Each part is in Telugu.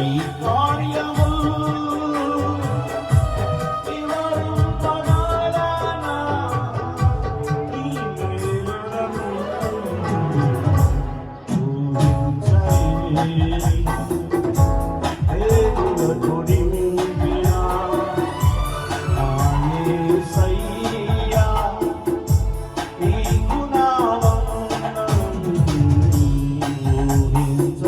ఈ కార్యము వివరింపగలనా? ఈ మేలులను ఊహించలేని దేవులతో నింపిన నా యేసయ్యా, నీకు నా వందనం ఊహించలేని.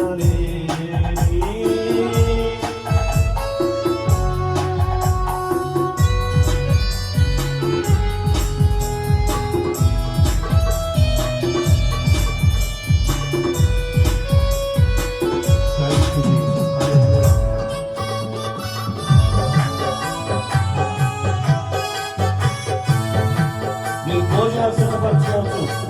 మీరు భోజనాలు సిద్ధపరచుకోవచ్చు.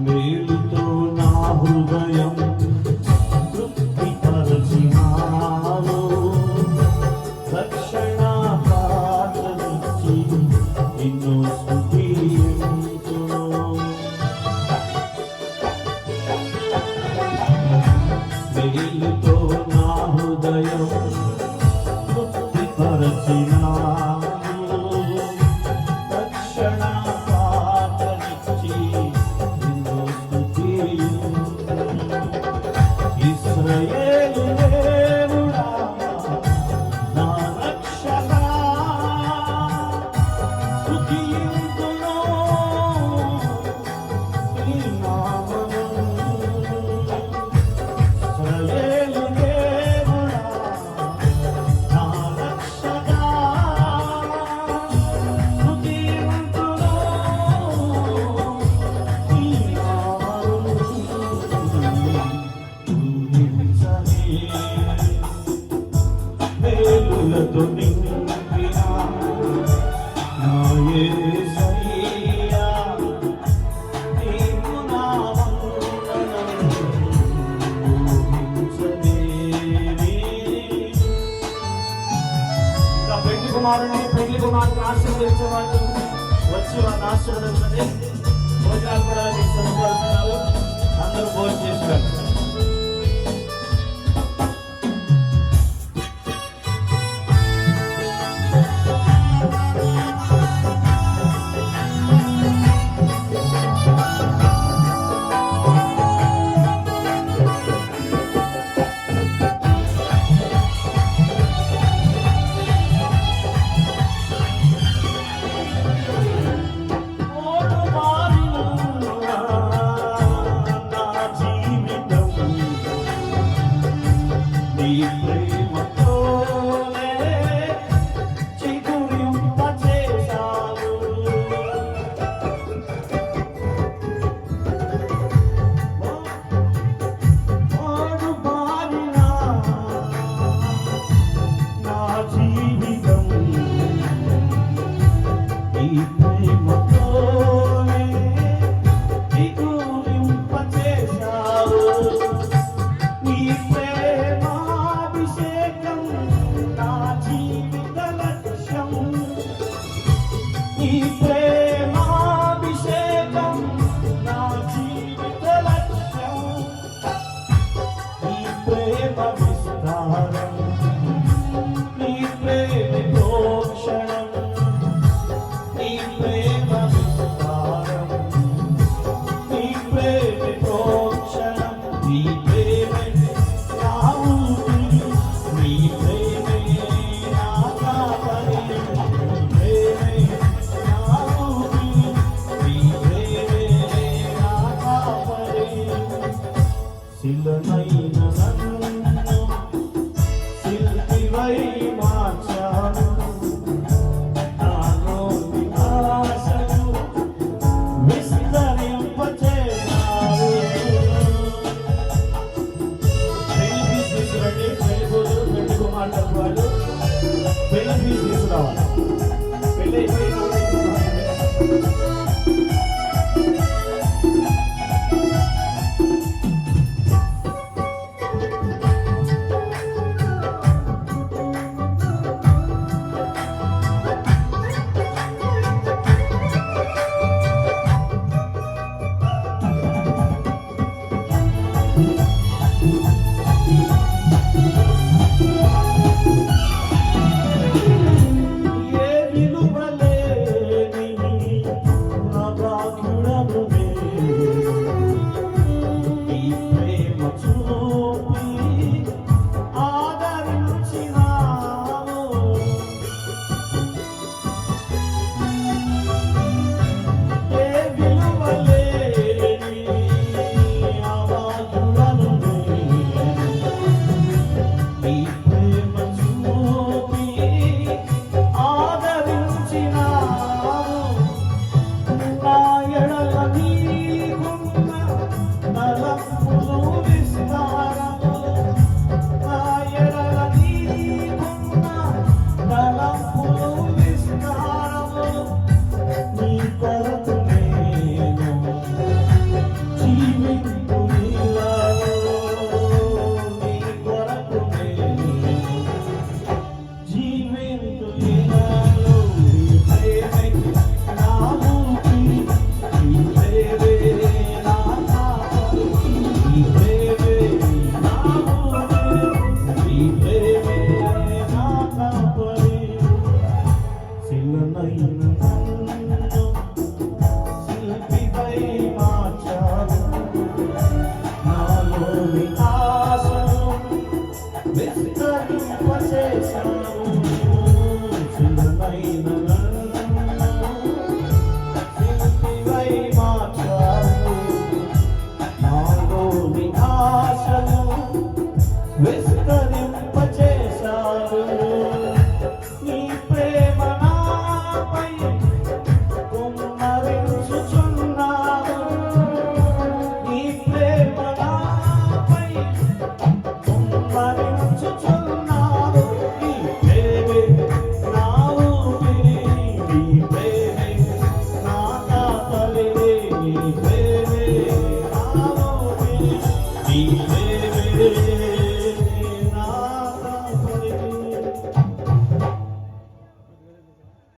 మేలుతో నా హృదయం తృప్తిపరచినావు, రక్షణ పాత్రనిచ్చి నిన్ను స్తుతింతును. మేలుతో నా హృదయం తృప్తిపరచినావు, రక్షణ పాత్రనిచ్చి నిన్ను స్తుతింతును. ఇశ్రాయేలు దేవుడా, నా రక్షకా, స్తుతింతును నీ నామమును. ఇశ్రాయేలు దేవుడా, నా రక్షకా, స్తుతింతును నీ నామమును. మేలులతో నింపిన నా యేసయ్యా, నీకు నా వందనం ఊహించలేని. ఇంకా పెళ్లి కుమారుని ఆశీర్వదించేవాళ్ళు వచ్చి వారిని ఆశీర్వదించండి. భోజనాలు కూడా మీకు సిద్ధపడుతున్నారు. అందరూ భోజనం చేశారు. ఓటు నీ ప్రేమ చూపి ఆదరించినావు. ఏ విలువ లేని అవాదులను నీ ప్రేమ చూపి ఆదరించినావు. నా ఎడల నీ